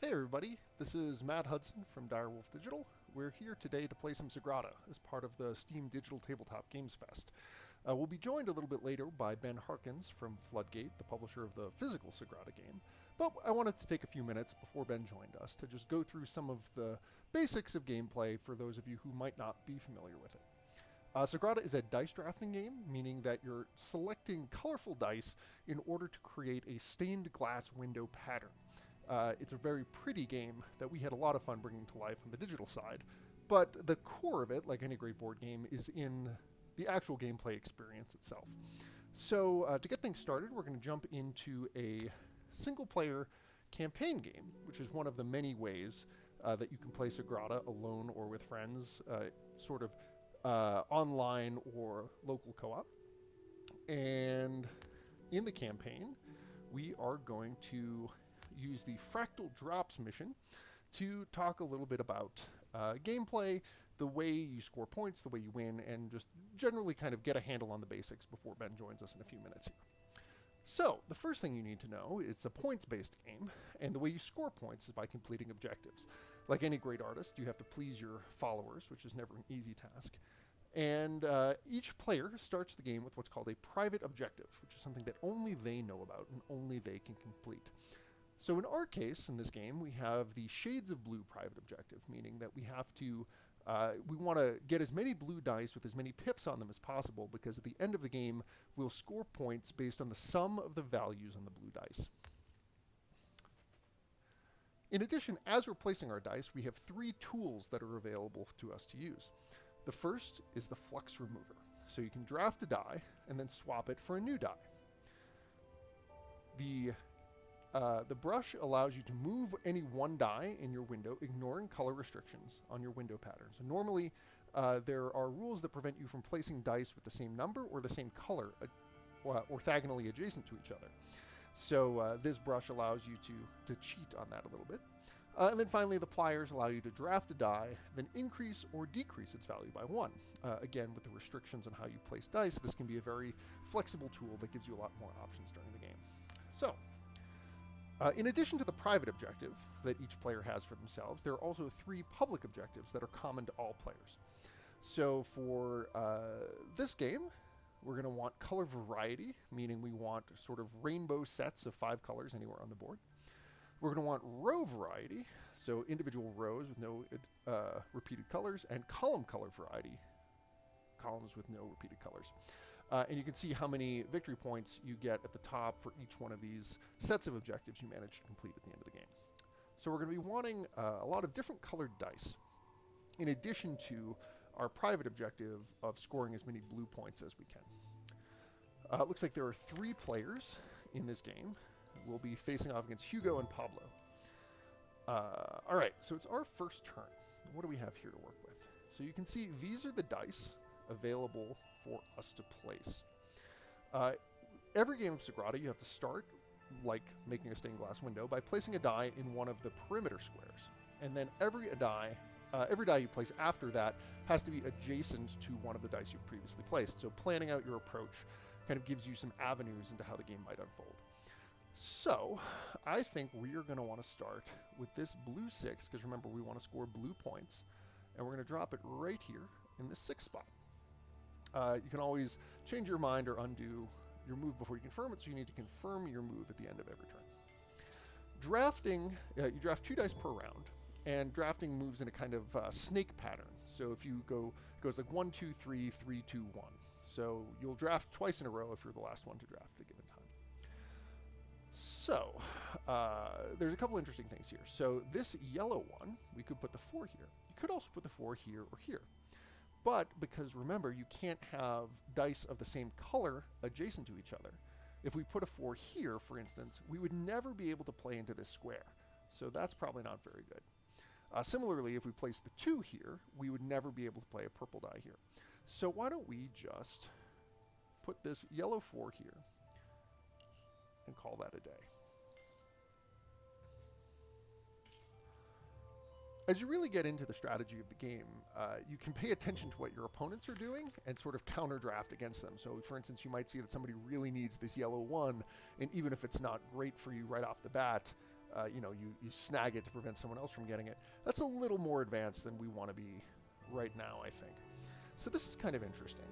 Hey everybody, this is Matt Hudson from Direwolf Digital. We're here today to play some Sagrada as part of the Steam Digital Tabletop Games Fest. We'll be joined a little bit later by Ben Harkins from Floodgate, the publisher of the physical Sagrada game. But I wanted to take a few minutes before Ben joined us to just go through some of the basics of gameplay for those of you who might not be familiar with it. Sagrada is a dice drafting game, meaning that you're selecting colorful dice in order to create a stained glass window pattern. It's a very pretty game that we had a lot of fun bringing to life on the digital side, but the core of it, like any great board game, is in the actual gameplay experience itself. So to get things started, we're going to jump into a single-player campaign game, which is one of the many ways that you can play Sagrada alone or with friends, sort of online or local co-op. And in the campaign, we are going to use the Fractal Drops mission to talk a little bit about gameplay, the way you score points, the way you win, and just generally kind of get a handle on the basics before Ben joins us in a few minutes here. So, the first thing you need to know is it's a points-based game, and the way you score points is by completing objectives. Like any great artist, you have to please your followers, which is never an easy task. And each player starts the game with what's called a private objective, which is something that only they know about and only they can complete. So in our case, in this game, we have the Shades of Blue private objective, meaning that we have to, we want to get as many blue dice with as many pips on them as possible, because at the end of the game, we'll score points based on the sum of the values on the blue dice. In addition, as we're placing our dice, we have three tools that are available to us to use. The first is the Flux Remover. So you can draft a die and then swap it for a new die. The brush allows you to move any one die in your window, ignoring color restrictions on your window pattern. So normally, there are rules that prevent you from placing dice with the same number or the same color orthogonally adjacent to each other. So this brush allows you to cheat on that a little bit. And then finally, the pliers allow you to draft a die, then increase or decrease its value by 1. Again, with the restrictions on how you place dice, this can be a very flexible tool that gives you a lot more options during the game. So, in addition to the private objective that each player has for themselves, there are also 3 public objectives that are common to all players. So for this game, we're going to want color variety, meaning we want sort of rainbow sets of 5 colors anywhere on the board. We're going to want row variety, so individual rows with no repeated colors, and column color variety, columns with no repeated colors. And you can see how many victory points you get at the top for each one of these sets of objectives you manage to complete at the end of the game. So we're going to be wanting a lot of different colored dice, in addition to our private objective of scoring as many blue points as we can. It looks like there are 3 players in this game. We'll be facing off against Hugo and Pablo. All right, so it's our first turn. What do we have here to work with? So you can see these are the dice available for us to place. Every game of Sagrada, you have to start, like making a stained glass window, by placing a die in one of the perimeter squares. And then every die you place after that has to be adjacent to one of the dice you've previously placed. So planning out your approach kind of gives you some avenues into how the game might unfold. So, I think we are going to want to start with this blue 6, because remember, we want to score blue points, and we're going to drop it right here in this 6 spot. You can always change your mind or undo your move before you confirm it, so you need to confirm your move at the end of every turn. Drafting, you draft 2 dice per round, and drafting moves in a kind of snake pattern. So if you go, it goes like 1, 2, 3, 3, 2, 1. So you'll draft twice in a row if you're the last one to draft at a given time. So, there's a couple interesting things here. So this yellow one, we could put the 4 here. You could also put the 4 here or here. But because remember, you can't have dice of the same color adjacent to each other. If we put a 4 here, for instance, we would never be able to play into this square. So that's probably not very good. Similarly, if we place the 2 here, we would never be able to play a purple die here. So why don't we just put this yellow 4 here and call that a day. As you really get into the strategy of the game, you can pay attention to what your opponents are doing and sort of counter draft against them. So for instance, you might see that somebody really needs this yellow 1, and even if it's not great for you right off the bat, you snag it to prevent someone else from getting it. That's a little more advanced than we want to be right now, I think. So this is kind of interesting.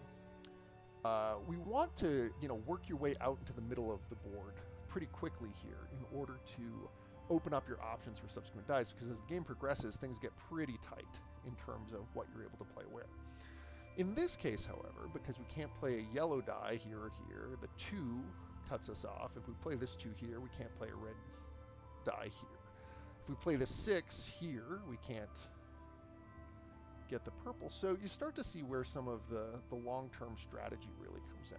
We want to, work your way out into the middle of the board pretty quickly here in order to open up your options for subsequent dice, because as the game progresses, things get pretty tight in terms of what you're able to play where. In this case, however, because we can't play a yellow die here or here, the 2 cuts us off. If we play this 2 here, we can't play a red die here. If we play the 6 here, we can't get the purple. So you start to see where some of the long-term strategy really comes in.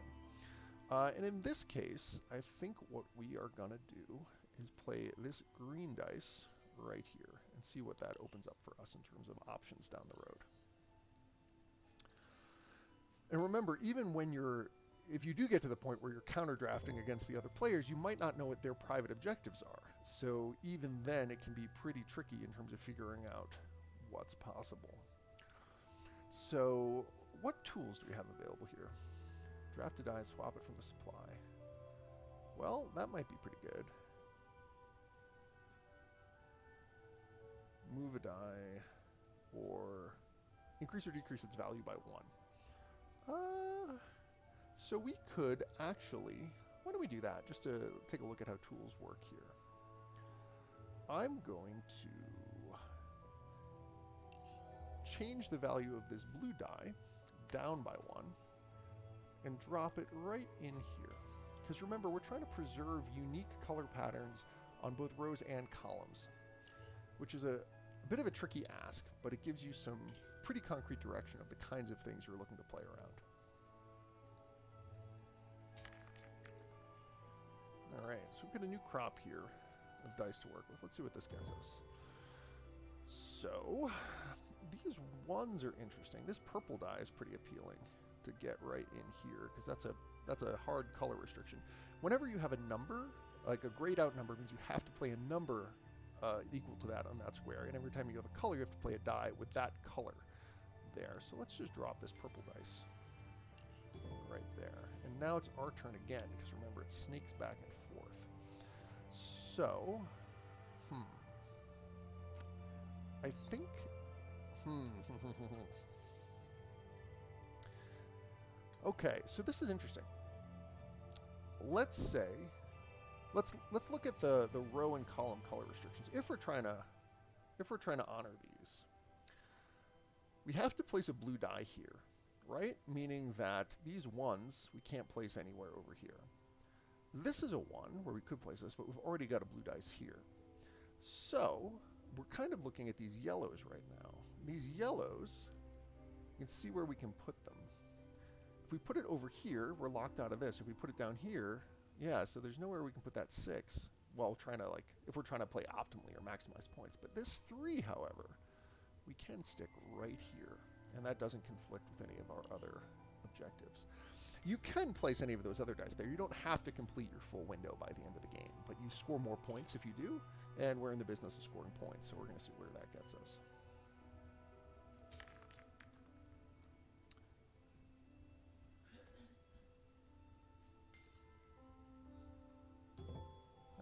And in this case, I think what we are going to do is play this green dice right here and see what that opens up for us in terms of options down the road. And remember, even when if you do get to the point where you're counter drafting against the other players, you might not know what their private objectives are. So even then, it can be pretty tricky in terms of figuring out what's possible. So what tools do we have available here? Draft a die and swap it from the supply. Well, that might be pretty good. Move a die, or increase or decrease its value by 1. So we could actually, why don't we do that, just to take a look at how tools work here. I'm going to change the value of this blue die down by 1 and drop it right in here. Because remember, we're trying to preserve unique color patterns on both rows and columns, which is a bit of a tricky ask, but it gives you some pretty concrete direction of the kinds of things you're looking to play around. Alright, so we've got a new crop here of dice to work with. Let's see what this gets us. So, these 1s are interesting. This purple die is pretty appealing to get right in here, because that's a hard color restriction. Whenever you have a number, like a grayed out number means you have to play a number equal to that on that square, and every time you have a color, you have to play a die with that color there. So let's just drop this purple dice right there. And now it's our turn again, because remember, it snakes back and forth. So, I think, okay, so this is interesting. Let's say, let's look at the row and column color restrictions. If we're trying to honor these, we have to place a blue die here, right? Meaning that these 1s we can't place anywhere over here. This is a 1 where we could place this, but we've already got a blue dice here. So we're kind of looking at these yellows right now. These yellows, you can see where we can put them. If we put it over here, we're locked out of this. If we put it down here, yeah, so there's nowhere we can put that 6 while trying to, if we're trying to play optimally or maximize points. But this 3, however, we can stick right here, and that doesn't conflict with any of our other objectives. You can place any of those other dice there. You don't have to complete your full window by the end of the game, but you score more points if you do, and we're in the business of scoring points, so we're going to see where that gets us.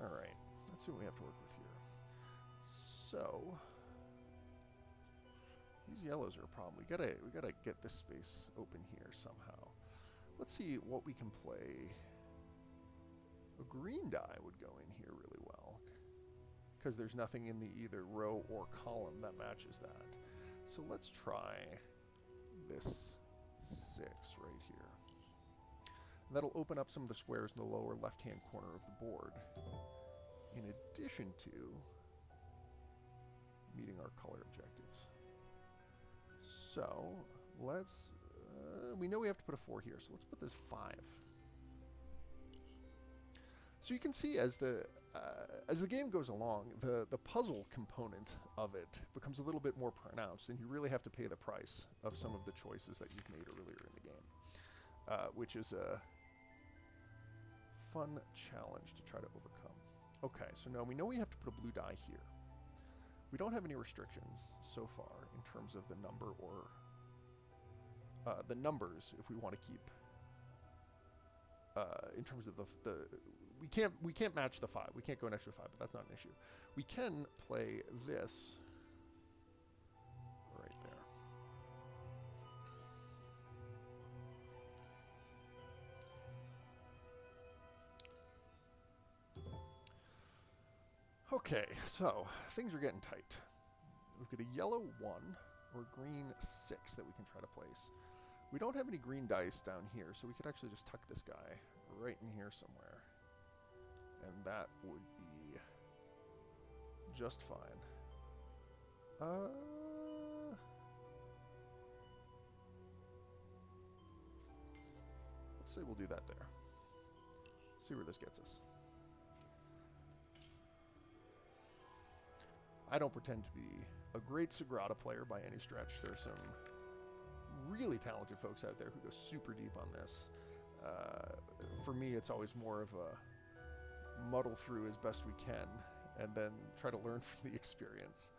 All right, let's see what we have to work with here. So these yellows are a problem. We gotta get this space open here somehow. Let's see what we can play. A green die would go in here really well, because there's nothing in the either row or column that matches that. So let's try this 6 right here. And that'll open up some of the squares in the lower left-hand corner of the board, in addition to meeting our color objectives. So let's, we know we have to put a 4 here, so let's put this 5. So you can see as the game goes along, the puzzle component of it becomes a little bit more pronounced, and you really have to pay the price of some of the choices that you've made earlier in the game, which is a fun challenge to try to overcome. Okay, so now we know we have to put a blue die here. We don't have any restrictions so far in terms of the number or the numbers if we want to keep in terms of we can't match the 5. We can't go an extra 5, but that's not an issue. We can play this right there. Okay, so things are getting tight. We've got a yellow 1 or green 6 that we can try to place. We don't have any green dice down here, so we could actually just tuck this guy right in here somewhere. And that would be just fine. Let's say we'll do that there. See where this gets us. I don't pretend to be a great Sagrada player by any stretch. There's some really talented folks out there who go super deep on this. For me, it's always more of a muddle through as best we can and then try to learn from the experience.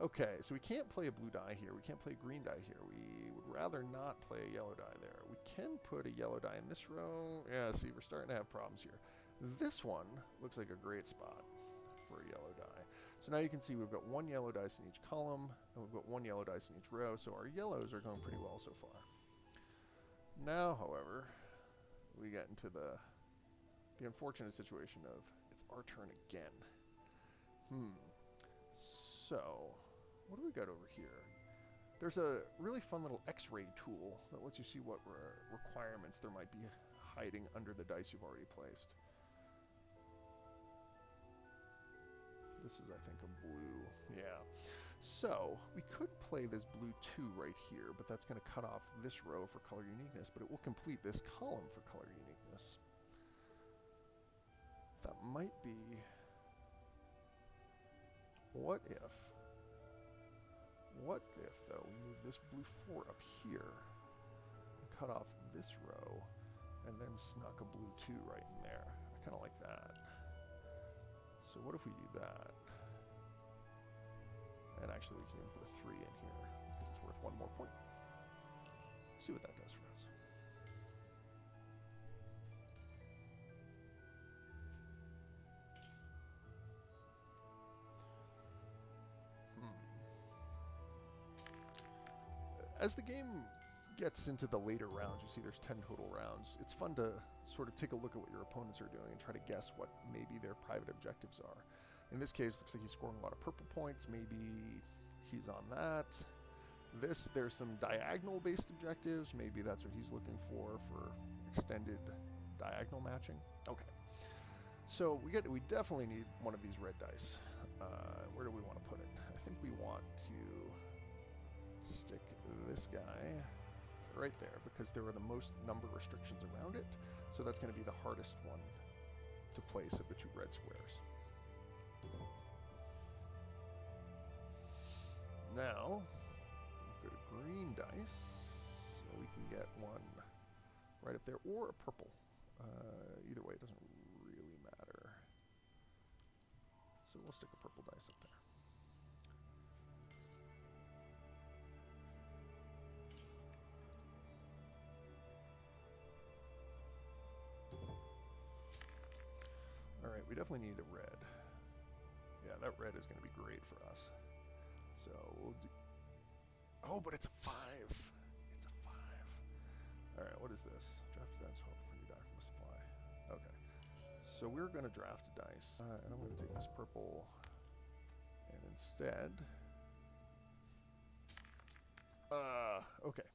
Okay, so we can't play a blue die here. We can't play a green die here. We would rather not play a yellow die there. We can put a yellow die in this row. Yeah, see, we're starting to have problems here. This one looks like a great spot for a yellow die. So now you can see we've got 1 yellow dice in each column, and we've got 1 yellow dice in each row, so our yellows are going pretty well so far. Now, however, we get into the unfortunate situation of it's our turn again. So, what do we got over here? There's a really fun little X-ray tool that lets you see what requirements there might be hiding under the dice you've already placed. This is, I think, a blue. Yeah. So, we could play this blue 2 right here, but that's going to cut off this row for color uniqueness, but it will complete this column for color uniqueness. That might be... What if, though, we move this blue 4 up here and cut off this row and then snuck a blue 2 right in there? I kind of like that. So what if we do that? And actually we can even put a 3 in here because it's worth 1 more point. See what that does for us. As the game gets into the later rounds, you see there's 10 total rounds. It's fun to sort of take a look at what your opponents are doing and try to guess what maybe their private objectives are. In this case, it looks like he's scoring a lot of purple points. Maybe he's on that. There's some diagonal-based objectives. Maybe that's what he's looking for extended diagonal matching. Okay. So we definitely need one of these red dice. Where do we want to put it? I think we want to stick this guy right there because there are the most number restrictions around it. So that's going to be the hardest one to place of the 2 red squares. Now, we've got a green dice, so we can get one right up there, or a purple. Either way, it doesn't really matter. So we'll stick a purple dice up there. Alright, we definitely need a red. Yeah, that red is going to be great for us. So we'll do... Oh, but it's a 5! It's a 5. Alright, what is this? Draft a dice, hope for new die from the supply. Okay. So we're going to draft a dice. And I'm going to take this purple and instead... okay.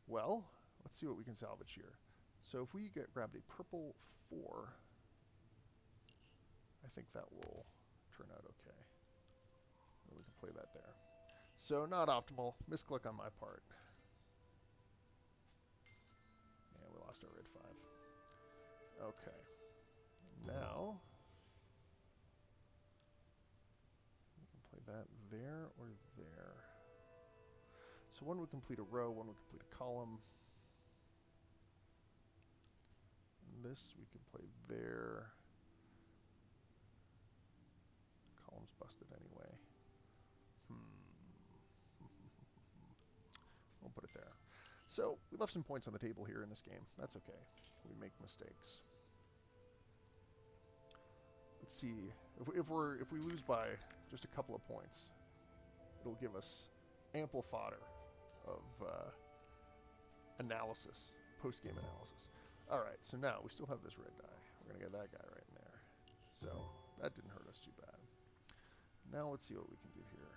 Well, let's see what we can salvage here. So if we grabbed a purple 4... I think that will turn out okay. And we can play that there. So not optimal. Misclick on my part. And we lost our red 5. Okay. Now we can play that there or there. So one would complete a row, one would complete a column. And this we can play there. Column's busted anyway. We'll put it there. So, we left some points on the table here in this game. That's okay. We make mistakes. let's see. If we lose by just a couple of points, it'll give us ample fodder of analysis, post-game analysis. All right, so now we still have this red die. We're gonna get that guy right in there. So that didn't hurt us too bad. Now let's see what we can do here.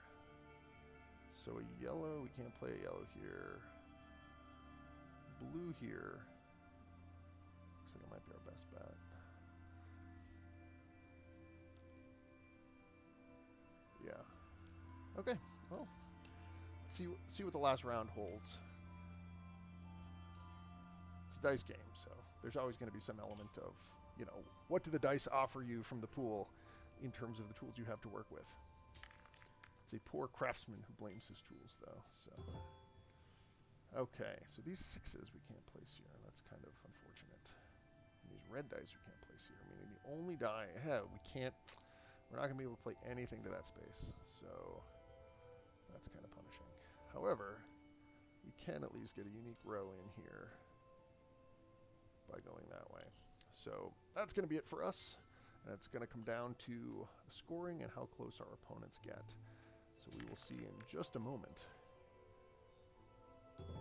So a yellow, we can't play a yellow here. Blue here. Looks like it might be our best bet. Yeah. Okay. Well, let's see what the last round holds. It's a dice game, so there's always going to be some element of, you know, what do the dice offer you from the pool in terms of the tools you have to work with. It's a poor craftsman who blames his tools, though. So, okay, so these 6s we can't place here. That's kind of unfortunate. And these red dice we can't place here, meaning the only die I have, we're not going to be able to play anything to that space. So that's kind of punishing. However, we can at least get a unique row in here by going that way. So that's going to be it for us. And it's going to come down to scoring and how close our opponents get. So we will see in just a moment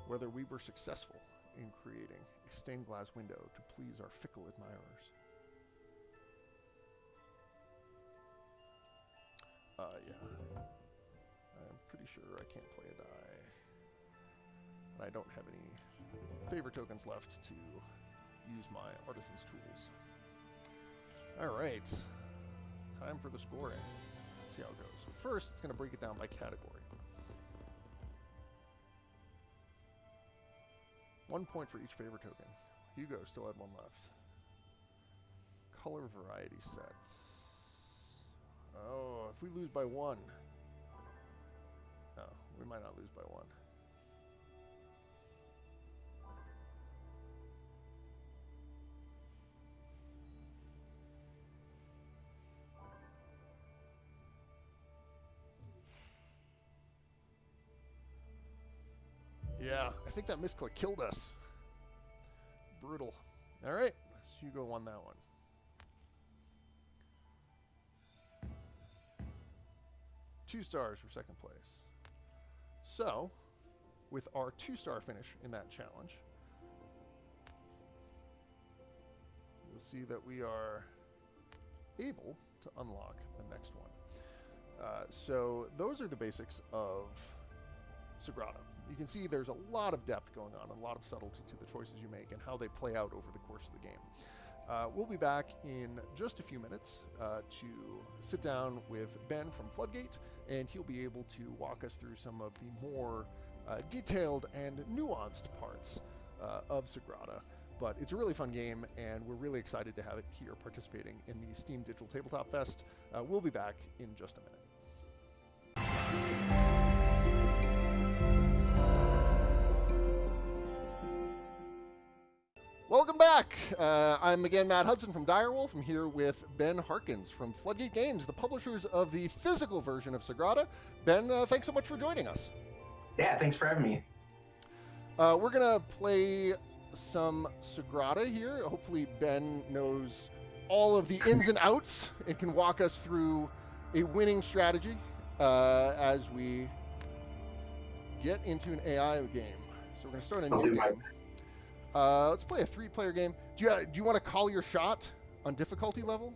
whether we were successful in creating a stained glass window to please our fickle admirers. Yeah. I'm pretty sure I can't play a die. And I don't have any favor tokens left to use my artisan's tools. Alright. Time for the scoring. Let's see how it goes. First, it's going to break it down by category. 1 point for each favor token. Hugo still had one left. Color variety sets. Oh, if we lose by 1. No, we might not lose by 1. Yeah, I think that misclick killed us. Brutal. All right, so Hugo won that one. Two stars for second place. So, with our 2-star finish in that challenge, you'll see that we are able to unlock the next one. So those are the basics of Sagrada. You can see there's a lot of depth going on, a lot of subtlety to the choices you make and how they play out over the course of the game. We'll be back in just a few minutes to sit down with Ben from Floodgate, and he'll be able to walk us through some of the more detailed and nuanced parts of Sagrada. But it's a really fun game, and we're really excited to have it here participating in the Steam Digital Tabletop Fest. We'll be back in just a minute. Welcome back. I'm again Matt Hudson from Direwolf. I'm here with Ben Harkins from Floodgate Games, the publishers of the physical version of Sagrada. Ben, thanks so much for joining us. Yeah, thanks for having me. We're going to play some Sagrada here. Hopefully Ben knows all of the ins and outs and can walk us through a winning strategy as we get into an AI game. So we're going to start a new game. Let's play a 3-player game. Do you want to call your shot on difficulty level?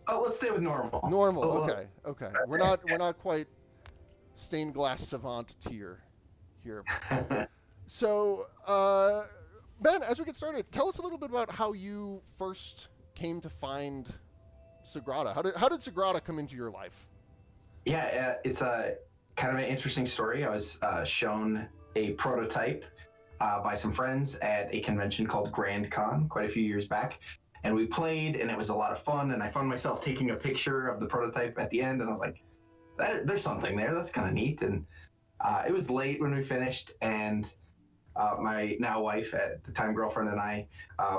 Oh, let's stay with normal. Normal. Okay. We're not quite stained glass savant tier here. So, Ben, as we get started, tell us a little bit about how you first came to find Sagrada. How did Sagrada come into your life? Yeah, it's a kind of an interesting story. I was shown a prototype by some friends at a convention called Grand Con quite a few years back. And we played, and it was a lot of fun. And I found myself taking a picture of the prototype at the end, and I was like, there's something there. That's kind of neat. And it was late when we finished, and my now wife, at the time girlfriend, and I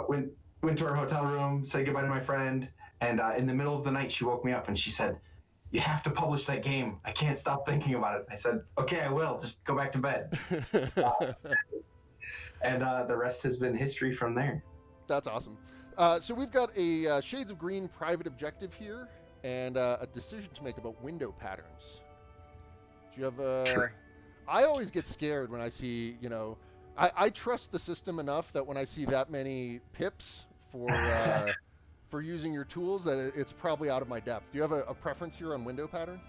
went to our hotel room, said goodbye to my friend, and in the middle of the night, she woke me up, and she said, "You have to publish that game. I can't stop thinking about it." I said, "Okay, I will. Just go back to bed." And the rest has been history from there. That's awesome. So we've got a Shades of Green private objective here, and a decision to make about window patterns. Do you have a? Sure. I always get scared when I see, I trust the system enough that when I see that many pips for using your tools, that it's probably out of my depth. Do you have a preference here on window pattern?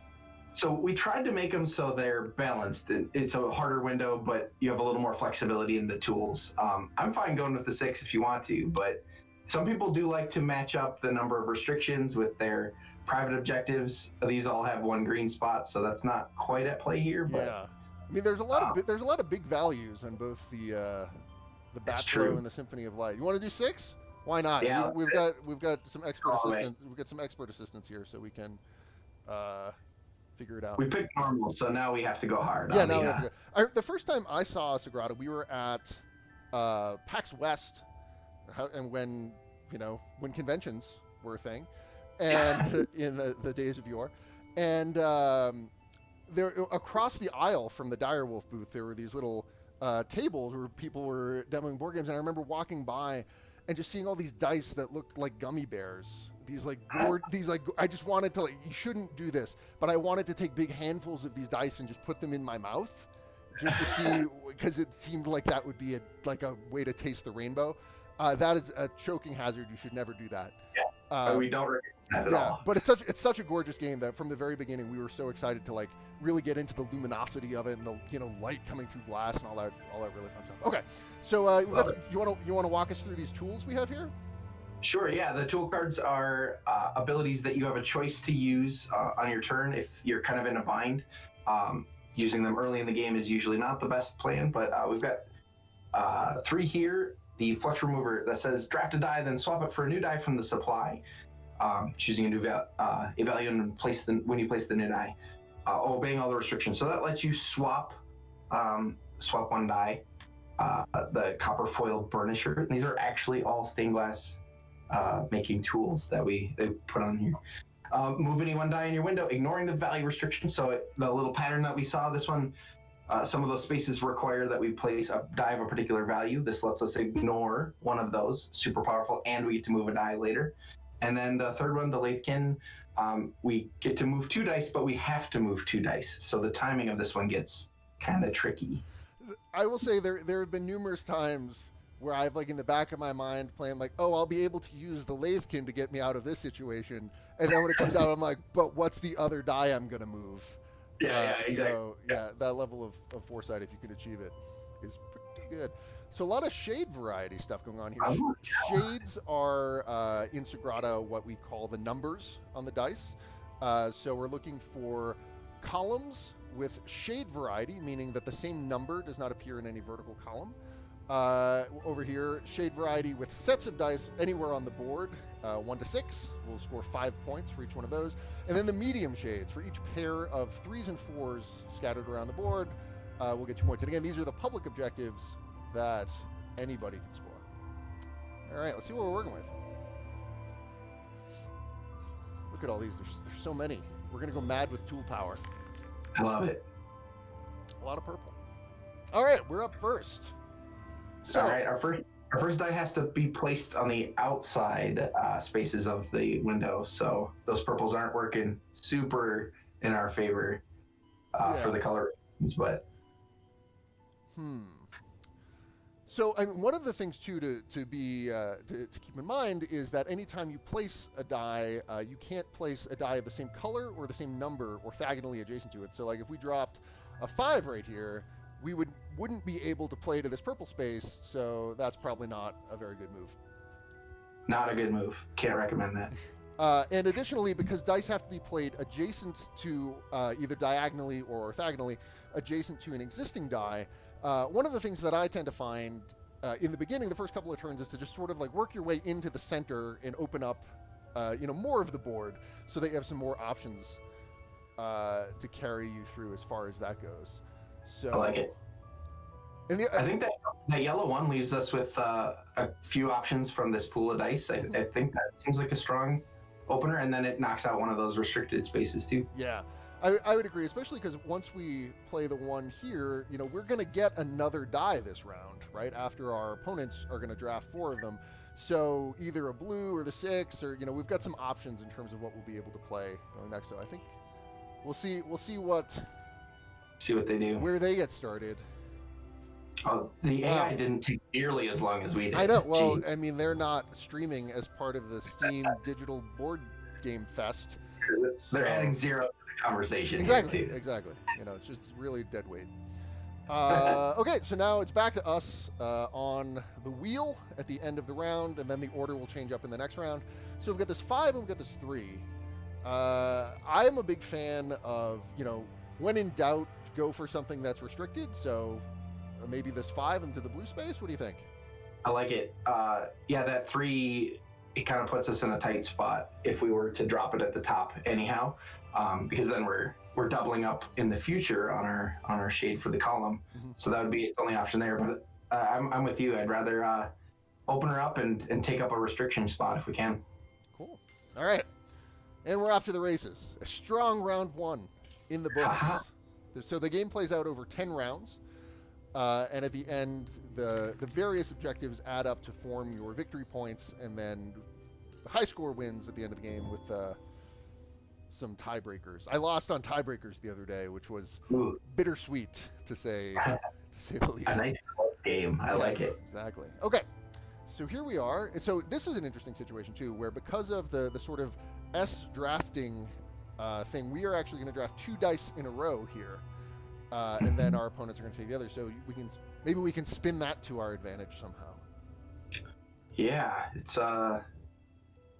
So we tried to make them so they're balanced. It's a harder window, but you have a little more flexibility in the tools. I'm fine going with the 6 if you want to, but some people do like to match up the number of restrictions with their private objectives. These all have 1 green spot, so that's not quite at play here. But Yeah, I mean, there's a lot of big values on both the Batflow and the Symphony of Light. You want to do 6? Why not? Yeah, we've got some expert assistance. We've got some expert assistance here, so we can figure it out. We picked normal, so now we have to go hard. Yeah, now we have to go. The first time I saw Sagrada, we were at PAX West, and when conventions were a thing, and in the days of yore, and there across the aisle from the Direwolf booth, there were these little tables where people were demoing board games, and I remember walking by and just seeing all these dice that looked like gummy bears. I just wanted to, you shouldn't do this, but I wanted to take big handfuls of these dice and just put them in my mouth just to see, because it seemed like that would be a way to taste the rainbow. That is a choking hazard. You should never do that. Yeah, we don't recommend that at all. But it's such a gorgeous game that from the very beginning we were so excited to really get into the luminosity of it and the light coming through glass and all that really fun stuff. Okay, so you want to walk us through these tools we have here? Sure, yeah. The tool cards are abilities that you have a choice to use on your turn if you're kind of in a bind. Using them early in the game is usually not the best plan, but we've got 3 here. The Flux Remover that says draft a die, then swap it for a new die from the supply. Choosing a new value and when you place the new die. Obeying all the restrictions. So that lets you swap 1 die. The Copper Foil Burnisher. These are actually all stained glass making tools that they put on here. Move any 1 die in your window, ignoring the value restrictions. So the little pattern that we saw, this one, some of those spaces require that we place a die of a particular value. This lets us ignore one of those. Super powerful, and we get to move a die later. And then the third one, the Lathkin, we get to move 2 dice, but we have to move 2 dice. So the timing of this one gets kind of tricky. I will say there have been numerous times where I've in the back of my mind playing I'll be able to use the Lathkin to get me out of this situation. And then when it comes out, I'm like, but what's the other die I'm going to move? Yeah, exactly. So, that level of foresight, if you can achieve it, is pretty good. So a lot of shade variety stuff going on here. Shades are, in Sagrada, what we call the numbers on the dice. So we're looking for columns with shade variety, meaning that the same number does not appear in any vertical column. Over here, shade variety with sets of dice anywhere on the board, 1 to 6. We'll score 5 points for each one of those. And then the medium shades for each pair of 3s and 4s scattered around the board. We'll get 2 points. And again, these are the public objectives that anybody can score. All right, let's see what we're working with. Look at all these. There's so many. We're going to go mad with tool power. I love it. A lot of purple. All right, we're up first. So, all right, our first die has to be placed on the outside spaces of the window, so those purples aren't working super in our favor for the color reasons, but. So, I mean, one of the things too to keep in mind is that anytime you place a die, you can't place a die of the same color or the same number orthogonally adjacent to it. So, if we dropped a 5 right here, we wouldn't be able to play to this purple space, so that's probably not a very good move. Not a good move. Can't recommend that. And additionally, because dice have to be played adjacent to either diagonally or orthogonally adjacent to an existing die, one of the things that I tend to find in the beginning, the first couple of turns, is to just sort of work your way into the center and open up more of the board so that you have some more options to carry you through as far as that goes. So I like it. And I think that yellow one leaves us with a few options from this pool of dice. I think that seems like a strong opener, and then it knocks out one of those restricted spaces too. Yeah, I would agree, especially because once we play the one here, we're going to get another die this round, right? After our opponents are going to draft 4 of them. So either a blue or the 6, or we've got some options in terms of what we'll be able to play going next. So I think we'll see what they do. where they get started. Oh, the AI didn't take nearly as long as we did. I know. Well, Jeez. I mean, they're not streaming as part of the Steam Digital Board Game Fest. They're adding 0 to the conversation. Exactly. Here too. Exactly. It's just really dead weight. Okay, so now it's back to us on the wheel at the end of the round, and then the order will change up in the next round. So we've got this 5 and we've got this 3. I am a big fan of, when in doubt, go for something that's restricted. So maybe this 5 into the blue space. What do you think? I like it. Yeah, that 3, it kind of puts us in a tight spot if we were to drop it at the top anyhow, because then we're doubling up in the future on our shade for the column. Mm-hmm. So that would be its only option there. But I'm with you. I'd rather open her up and take up a restriction spot if we can. Cool. All right. And we're off to the races. A strong round 1 in the books. So the game plays out over 10 rounds. And at the end, the various objectives add up to form your victory points, and then the high score wins at the end of the game with some tiebreakers. I lost on tiebreakers the other day, which was bittersweet to say the least. A nice game. I like it. Exactly. Okay, so here we are. So this is an interesting situation too, where because of the sort of S drafting thing, we are actually going to draft 2 dice in a row here. And then our opponents are going to take the other. So maybe we can spin that to our advantage somehow. Yeah, it's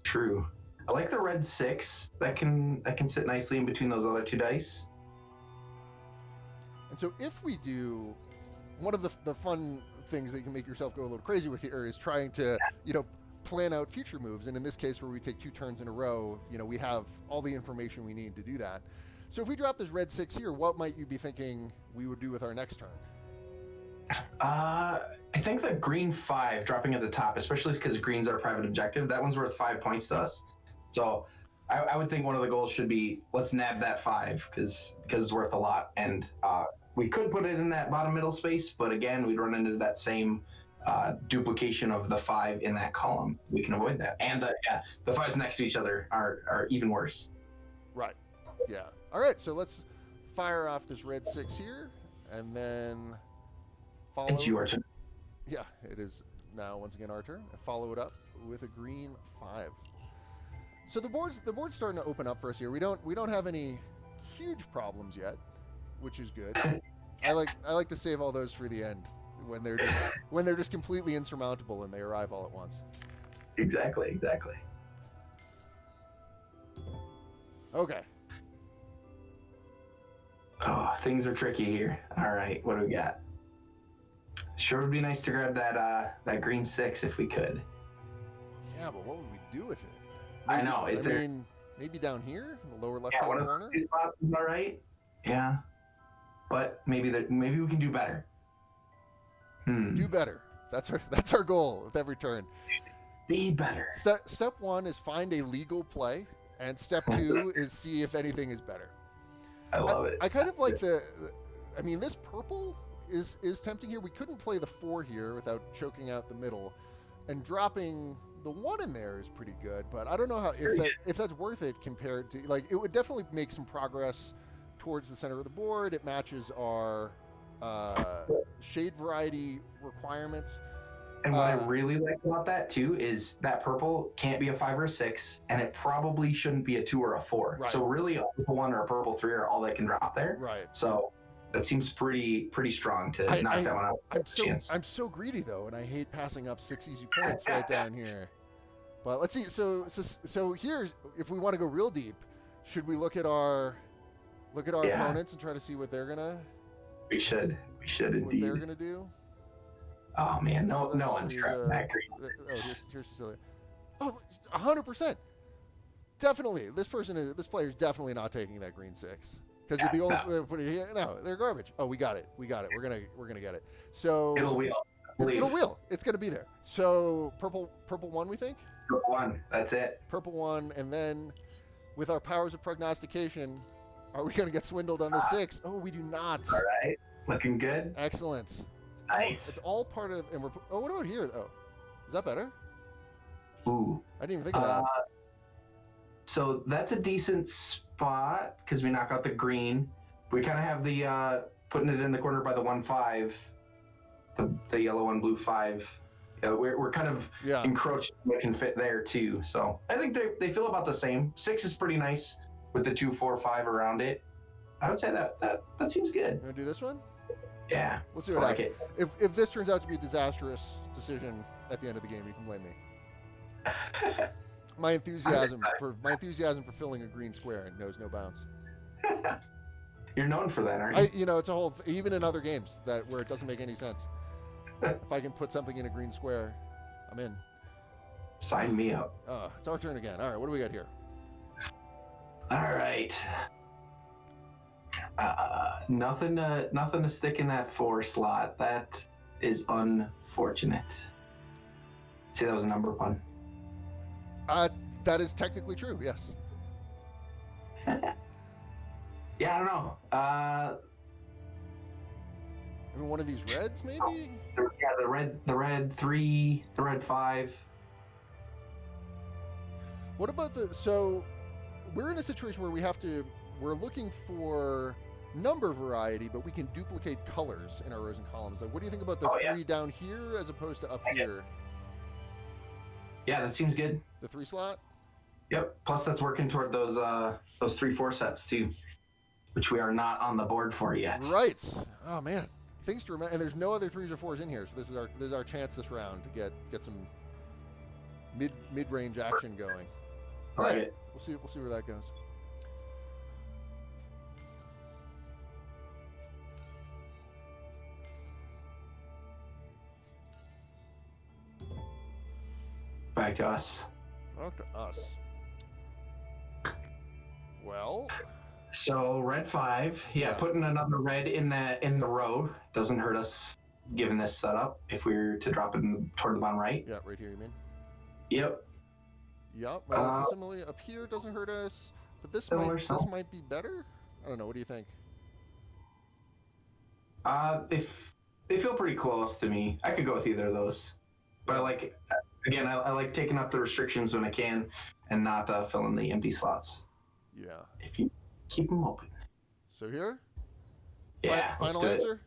true. I like the red 6. That can sit nicely in between those other 2 dice. And so if we do, one of the fun things that you can make yourself go a little crazy with here is trying to plan out future moves. And in this case, where we take 2 turns in a row, we have all the information we need to do that. So if we drop this red 6 here, what might you be thinking we would do with our next turn? I think the green 5 dropping at the top, especially because green's our private objective, that one's worth 5 points to us. So I would think one of the goals should be, let's nab that 5 because it's worth a lot. And we could put it in that bottom middle space, but again, we'd run into that same duplication of the 5 in that column. We can avoid that. And the 5s next to each other are even worse. Right. Yeah. All right, so let's fire off this red 6 here, and then follow. It's your turn. Yeah, it is now once again our turn. And follow it up with a green 5. So the board's starting to open up for us here. We don't have any huge problems yet, which is good. I like to save all those for the end when they're just completely insurmountable and they arrive all at once. Exactly. Okay. Oh, things are tricky here. All right, what do we got? Sure would be nice to grab that green 6 if we could. Yeah, but what would we do with it? I know. I mean, maybe down here in the lower left-hand one corner? of these spots is all right. Yeah. But maybe we can do better. Do better. That's our goal with every turn. Be better. Step 1 is find a legal play, and step 2 is see if anything is better. I love it. I kind of like this purple is tempting here. We couldn't play the 4 here without choking out the middle, and dropping the 1 in there is pretty good, but I don't know if that's worth it compared to, it would definitely make some progress towards the center of the board. It matches our shade variety requirements. And what I really like about that too is that purple can't be a 5 or a 6, and it probably shouldn't be a 2 or a 4. Right. So really, a purple 1 or a purple 3 are all that can drop there. Right. So that seems pretty strong to knock that one out. I'm so greedy though, and I hate passing up 6 easy points right down here. But let's see. So here's, if we want to go real deep, should we look at our opponents and try to see what they're gonna? We should indeed. What they're gonna do? Oh man, no one's grabbing that green. Here's Cecilia. Oh, 100%. Definitely, this player is definitely not taking that green 6 because the only put it here. No, they're garbage. Oh, we got it. We're gonna get it. So it'll wheel. It'll wheel. It's gonna be there. So purple 1, we think. Purple 1. That's it. Purple 1, and then with our powers of prognostication, are we gonna get swindled on the 6? Oh, we do not. All right, looking good. Excellent. Nice. It's all part of, and what about here? Oh, is that better? Ooh. I didn't even think of that. So that's a decent spot because we knock out the green. We kind of have the putting it in the corner by the 1-5, the yellow and blue 5. We're kind of encroached. We can fit there too. So I think they feel about the same. 6 is pretty nice with the 2, 4, 5 around it. I would say that seems good. You want to do this one? Yeah. We'll see what happens. If this turns out to be a disastrous decision at the end of the game, you can blame me. My enthusiasm for filling a green square knows no bounds. You're known for that, aren't you? It's a whole even in other games where it doesn't make any sense. If I can put something in a green square, I'm in. Sign me up. It's our turn again. All right, what do we got here? All right. Nothing to stick in that 4 slot. That is unfortunate. See, that was a number pun. That is technically true, yes. Yeah, I don't know. I mean, one of these reds, maybe? Yeah, the red 3, the red 5. What about so we're in a situation where we're looking for number variety, but we can duplicate colors in our rows and columns. Like, what do you think about the 3 down here as opposed to up here? Yeah, that seems good. The 3 slot? Yep. Plus, that's working toward those 3-4 sets too, which we are not on the board for yet. Right. Oh man, things to remember. And there's no other 3s or 4s in here, so this is our chance this round to get some mid-range action going. All right. We'll see where that goes. Back to us. Back to us. Well. So red 5. Yeah, putting another red in the row doesn't hurt us given this setup. If we were to drop it toward the bottom right. Yeah, right here. You mean? Yep. Yep. Similarly, up here doesn't hurt us, but this might be better. I don't know. What do you think? They feel pretty close to me. I could go with either of those, but I like taking up the restrictions when I can and not filling the empty slots. Yeah. If you keep them open. So here? Yeah. Final answer?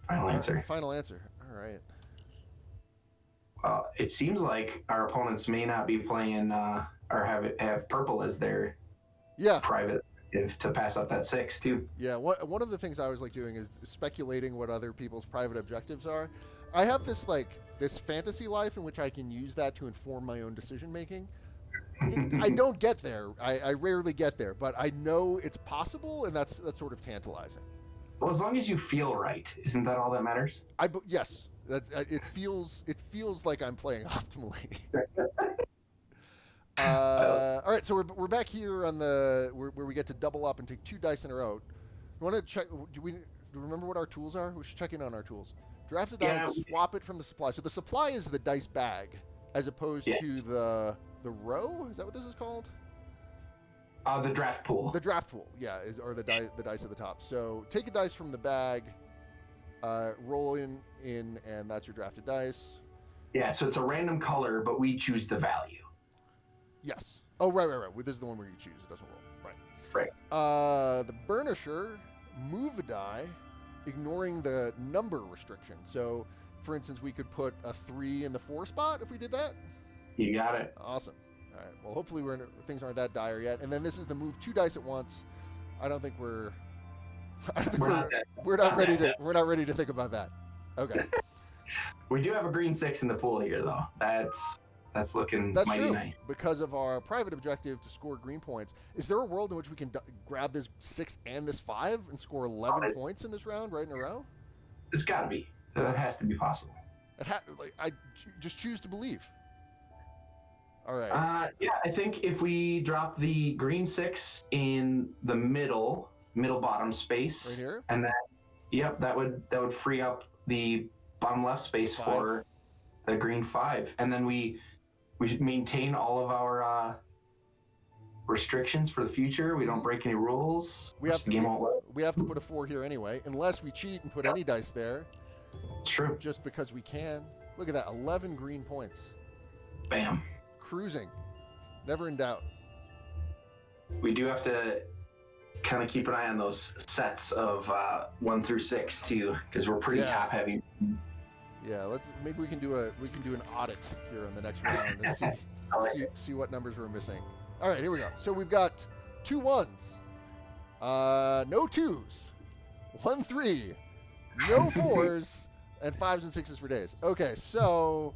Final answer. Final answer. All right. It seems like our opponents may not be playing or have purple as their private to pass up that 6 too. Yeah. One of the things I always like doing is speculating what other people's private objectives are. I have this fantasy life in which I can use that to inform my own decision making. I don't get there. I rarely get there, but I know it's possible, and that's sort of tantalizing. Well, as long as you feel right, isn't that all that matters? Yes. It feels like I'm playing optimally. All right, so we're back here on where we get to double up and take 2 dice in a row. You want to check? Do we remember what our tools are? We should check in on our tools. Draft a die and swap it from the supply. So the supply is the dice bag, as opposed to the row. Is that what this is called? The draft pool. The draft pool, or the dice at the top. So take a dice from the bag, roll in, and that's your drafted dice. Yeah, so it's a random color, but we choose the value. Yes. Oh, right. This is the one where you choose. It doesn't roll. Right. The burnisher, move a die, ignoring the number restriction. So, for instance, we could put a 3 in the 4 spot if we did that. You got it. Awesome. All right. Well, hopefully things aren't that dire yet. And then this is the move 2 dice at once. I don't think we're not ready to think about that. Okay. We do have a green 6 in the pool here, though. That's looking mighty true. Nice. Because of our private objective to score green points. Is there a world in which we can grab this 6 and this 5 and score 11 points in this round right in a row? It's got to be. That has to be possible. I just choose to believe. All right. I think if we drop the green 6 in the middle bottom space, right here, and that would free up the bottom left space for the green 5, and then we maintain all of our restrictions for the future. We don't break any rules. We have to put a 4 here anyway, unless we cheat and put any dice there. It's true. Just because we can. Look at that, 11 green points. Bam. cruising. Never in doubt. We do have to kind of keep an eye on those sets of 1 through 6 too, because we're pretty top heavy. Yeah, maybe we can do an audit here on the next round and see what numbers we're missing. All right, here we go. So we've got 2 1s, no 2s, 1 3, no 4s, and 5s and 6s for days. Okay, so.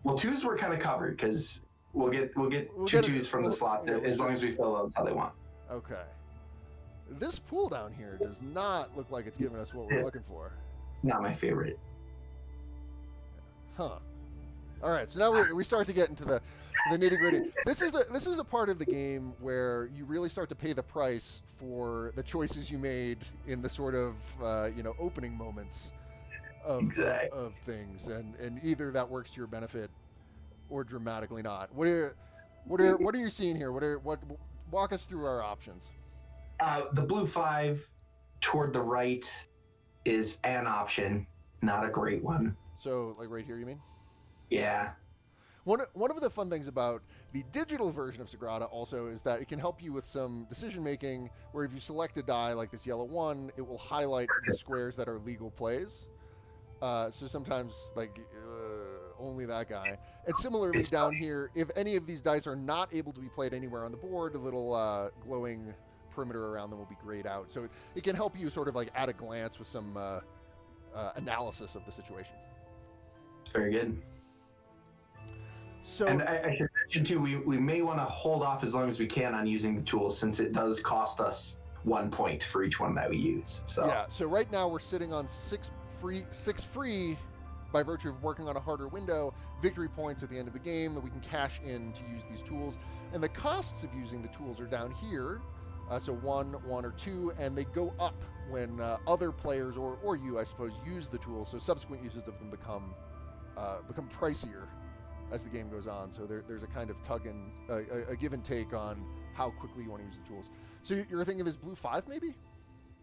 Well, 2s were kind of covered because we'll get 2 2s from the slot as long as we fill those how they want. Okay. This pool down here does not look like it's giving us what we're looking for. It's not my favorite. Huh. All right, so now we start to get into the nitty-gritty. This is the part of the game where you really start to pay the price for the choices you made in the sort of opening moments of things, and either that works to your benefit or dramatically not. What are you seeing here? Walk us through our options. The blue 5 toward the right is an option, not a great one. So, like right here, you mean? Yeah. One of the fun things about the digital version of Sagrada also is that it can help you with some decision making, where if you select a die like this yellow 1, it will highlight the squares that are legal plays. So sometimes, only that guy. And similarly down here, if any of these dice are not able to be played anywhere on the board, a little glowing perimeter around them will be grayed out. So it can help you sort of like at a glance with some analysis of the situation. Very good. So, and I should mention too, we may want to hold off as long as we can on using the tools, since it does cost us 1 point for each one that we use. So yeah. So right now we're sitting on 6 free by virtue of working on a harder window, victory points at the end of the game that we can cash in to use these tools. And the costs of using the tools are down here. So 1, or 2, and they go up when other players or you, I suppose, use the tools. So subsequent uses of them become pricier as the game goes on. So there's a kind of a give and take on how quickly you want to use the tools. So you're thinking this blue 5 maybe?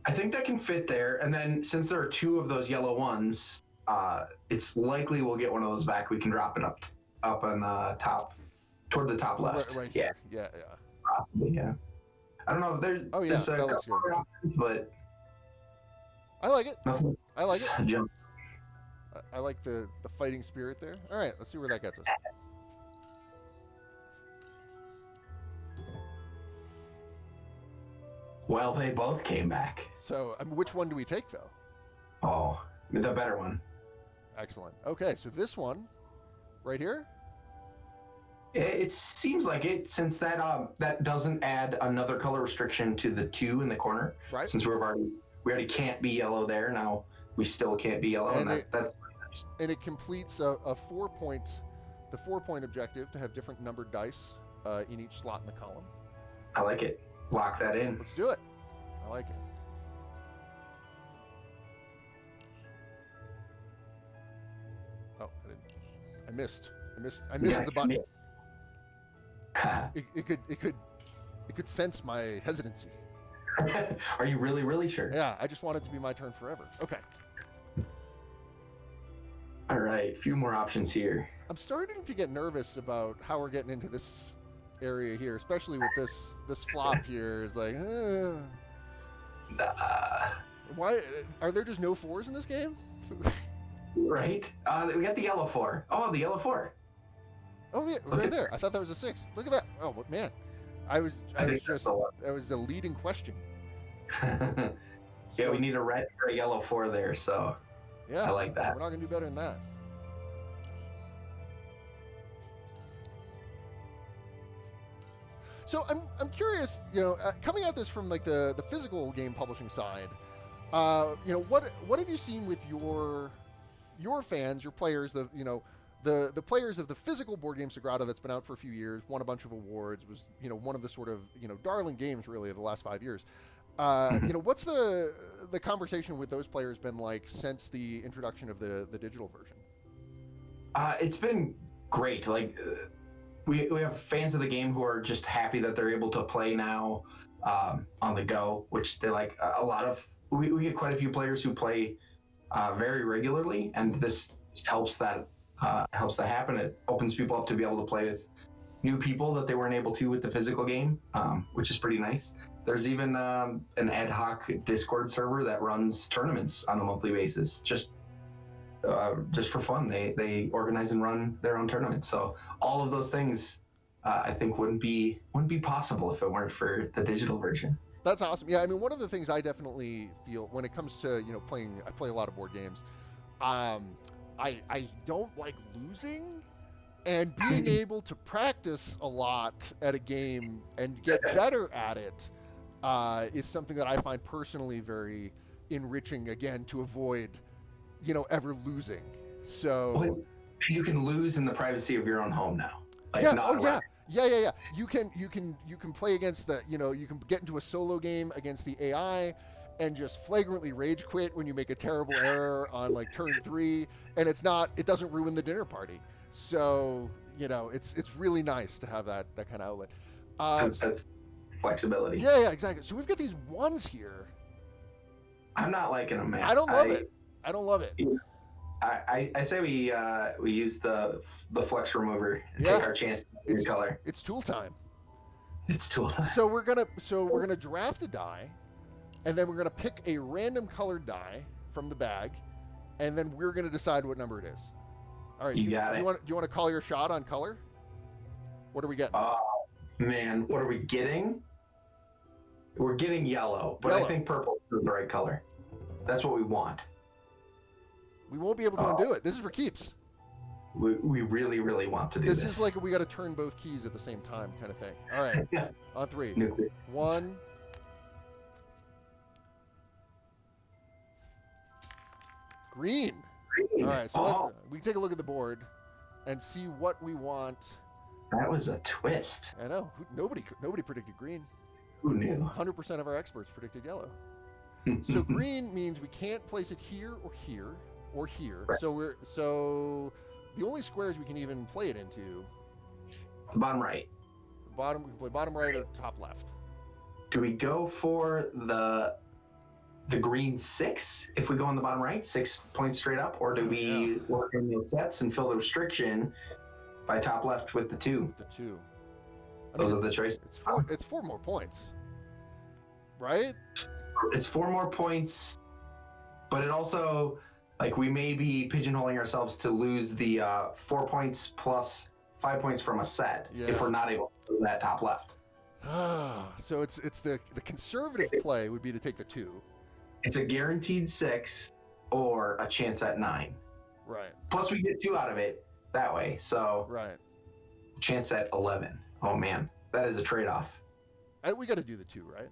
I think that can fit there. And then since there are 2 of those yellow ones, it's likely we'll get one of those back. We can drop it up on the top, toward the top left. Right yeah. Yeah. Possibly, yeah. I don't know if there's a couple other options, but I like it. Nothing. I like it. I like the fighting spirit there. All right, let's see where that gets us. Well, they both came back. So, which one do we take, though? Oh, the better one. Excellent. Okay, so this one, right here? It seems like it, since that doesn't add another color restriction to the 2 in the corner. Right. Since we already can't be yellow there, now we still can't be yellow. And it completes a 4-point, the 4-point objective to have different numbered dice in each slot in the column. I like it. Lock that in. Let's do it. I like it. Oh, I missed the button. It could sense my hesitancy. Are you really, really sure? Yeah, I just want it to be my turn forever. Okay. All right, a few more options here. I'm starting to get nervous about how we're getting into this area here, especially with this flop here. Is like, why are there just no 4s in this game? Right. We got the yellow 4. Oh, the yellow 4. Oh yeah, right there. I thought that was a 6. Look at that. Oh man, that was the leading question. Yeah, we need a red or a yellow 4 there. So yeah, I like that. We're not gonna do better than that. So I'm curious, coming at this from like the physical game publishing side, what have you seen with your fans, your players, the players of the physical board game Sagrada that's been out for a few years, won a bunch of awards, was one of the sort of darling games really of the last 5 years. What's the conversation with those players been like since the introduction of the digital version? It's been great. Like we have fans of the game who are just happy that they're able to play now on the go, which they like. A lot of we get quite a few players who play very regularly, and this helps that happen. It opens people up to be able to play with new people that they weren't able to with the physical game, which is pretty nice. There's even an ad hoc Discord server that runs tournaments on a monthly basis, just for fun. They organize and run their own tournaments. So all of those things, I think, wouldn't be possible if it weren't for the digital version. That's awesome. Yeah, I mean, one of the things I definitely feel when it comes to playing, I play a lot of board games. I don't like losing, and being able to practice a lot at a game and get better at it is something that I find personally very enriching. Again, to avoid, ever losing. So you can lose in the privacy of your own home now. Like, yeah. not Oh yeah. around. Yeah. You can play against the. You can get into a solo game against the AI. And just flagrantly rage quit when you make a terrible error on like turn 3, and it doesn't ruin the dinner party. So it's really nice to have that kind of outlet. That's flexibility. Yeah, exactly. So we've got these ones here. I'm not liking them, man. I don't love it. I don't love it. I say we use the flex remover and take our chance in your color. It's tool time. It's tool time. So we're gonna draft a die. And then we're going to pick a random colored die from the bag, and then we're going to decide what number it is. All right. Do you want to call your shot on color? What are we getting? Oh, man. What are we getting? We're getting yellow, but I think purple is the right color. That's what we want. We won't be able to undo it. This is for keeps. We really, really want to do this. This is like we got to turn both keys at the same time kind of thing. All right. On 3. 1. Green. All right, so we can take a look at the board and see what we want. That was a twist. I know. Nobody predicted green. Who knew? 100% of our experts predicted yellow. So green means we can't place it here or here or here. Right. So the only squares we can even play it into. The bottom right. We can play bottom right or top left. Do we go for the green 6 if we go on the bottom right, 6 points straight up, or do we work in those sets and fill the restriction by top left with the 2? With the 2. Those are the choices. It's 4 more points, right? It's 4 more points, but it also, like, we may be pigeonholing ourselves to lose the 4 points plus 5 points from a set if we're not able to do that top left. So it's the conservative play would be to take the 2. It's a guaranteed 6 or a chance at 9. Right. Plus we get 2 out of it that way. So right. Chance at 11. Oh man, that is a trade-off. We got to do the 2, right?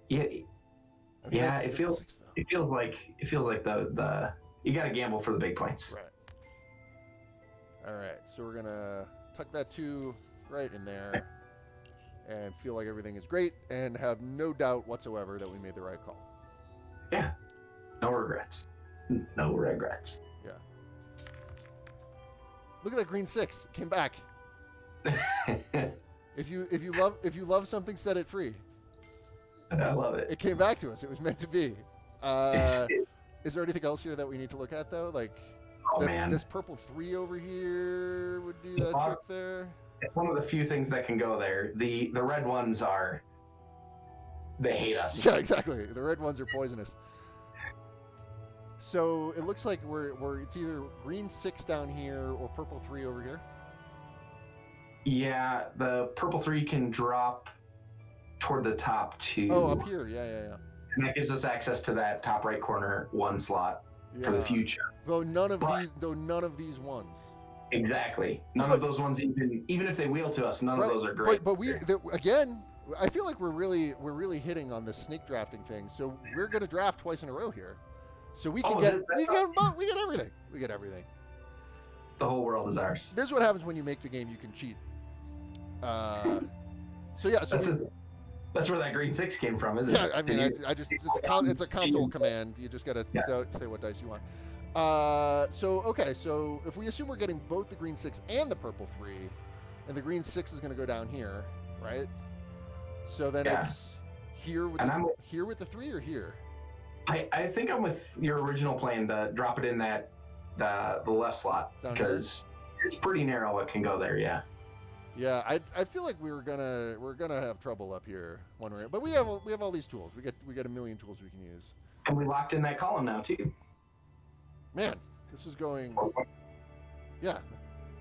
Yeah. I mean, it feels like the you got to gamble for the big points. Right. All right. So we're going to tuck that 2 right in there and feel like everything is great and have no doubt whatsoever that we made the right call. Yeah. No regrets. No regrets. Yeah. Look at that green 6. Came back. If you love something, set it free. I love it. It came back to us. It was meant to be. Is there anything else here that we need to look at though? Like this purple 3 over here would do that trick there. It's one of the few things that can go there. The red ones they hate us. Yeah, exactly. The red ones are poisonous. So it looks like it's either green 6 down here or purple 3 over here. Yeah, the purple 3 can drop toward the top 2. Oh, up here. Yeah. And that gives us access to that top right corner 1 slot for the future. Though none of these ones. Exactly. None of those ones, even if they wheel to us, none of those are great. But again, I feel like we're really hitting on the snake drafting thing. So we're going to draft twice in a row here. So we get everything. We get everything. The whole world is ours. This is what happens when you make the game you can cheat. That's where that green 6 came from, isn't it? Yeah, I mean, it's a console command. You just got to say what dice you want. So if we assume we're getting both the green 6 and the purple 3, and the green 6 is going to go down here, right? So then it's here with the 3 or here? I think I'm with your original plan to drop it in the left slot, because it's pretty narrow what can go there. Yeah. Yeah, I feel like we're gonna have trouble up here one way, but we have all these tools. We got a million tools we can use. And we locked in that column now too. Man, this is going. Yeah,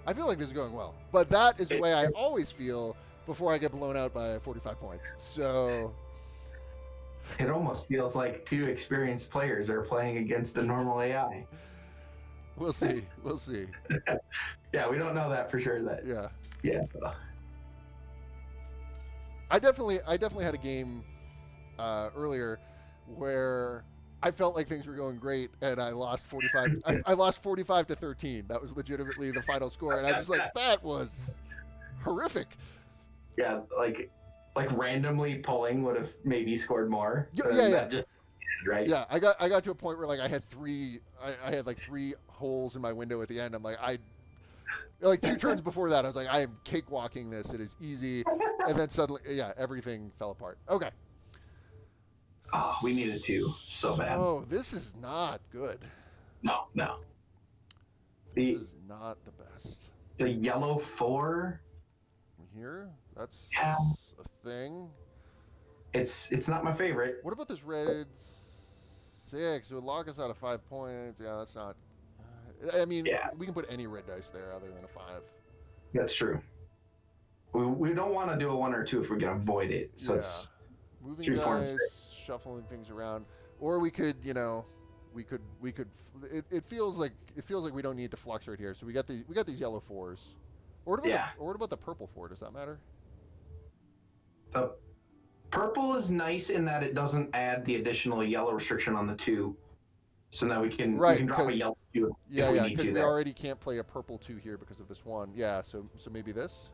I feel like this is going well. But that is the way I always feel before I get blown out by 45 points. So it almost feels like two experienced players are playing against a normal AI. We'll see. We'll see. Yeah, we don't know that for sure. Yeah. Yeah. I definitely had a game earlier where I felt like things were going great, and I lost 45. I lost 45 to 13. That was legitimately the final score, and I was just like, that was horrific. Yeah, like randomly pulling would have maybe scored more. Yeah. Just, right. Yeah, I got to a point where like I had like three holes in my window at the end. I'm like 2 turns before that, I was like, I am cakewalking this. It is easy, and then suddenly, yeah, everything fell apart. Okay. Oh, we needed to so bad. Oh, this is not good. No. This is not the best. The yellow 4 here, that's yeah. a thing. It's not my favorite. What about this red 6? It would lock us out of 5 points. Yeah, that's not. I mean, we can put any red dice there other than a 5. That's true. We don't want to do a 1 or 2 if we can avoid it. So it's moving 3, 4, and dice, 6. Shuffling things around, or we could, we could. It feels like we don't need to flux right here. So we got these yellow 4s. Or what about the purple 4? Does that matter? The purple is nice in that it doesn't add the additional yellow restriction on the 2. So now we can drop a yellow 2 if we need because to. We already can't play a purple 2 here because of this 1. Yeah, so maybe this?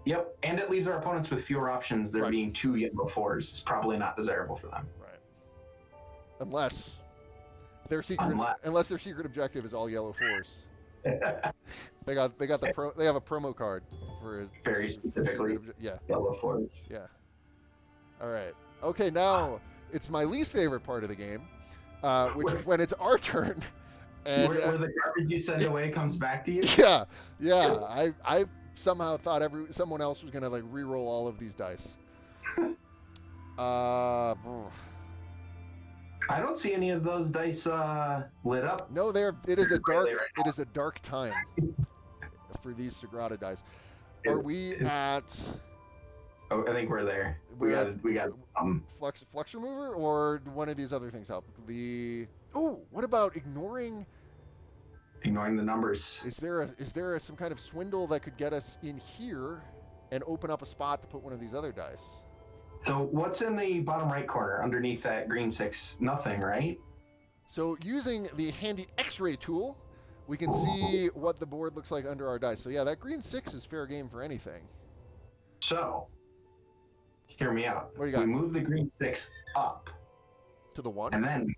Yep, and it leaves our opponents with fewer options. There being 2 yellow 4s is probably not desirable for them. Right. Unless their secret objective is all yellow 4s. they have a promo card for his very specifically yellow 4s. Yeah. All right. Okay, now it's my least favorite part of the game, which is when it's our turn. And where the garbage you send away comes back to you. Yeah. I somehow thought someone else was gonna like re-roll all of these dice. I don't see any of those dice lit up. No, it is a dark time for these Sagrada dice. Are we at? Oh, I think we're there. We got flux remover, or one of these other things help. What about ignoring the numbers? Is there some kind of swindle that could get us in here and open up a spot to put one of these other dice? So what's in the bottom right corner underneath that green 6? Nothing, right? So using the handy X-ray tool, we can see what the board looks like under our dice. So yeah, that green 6 is fair game for anything. So hear me out. What do you got? We move the green 6 up to the 1, and then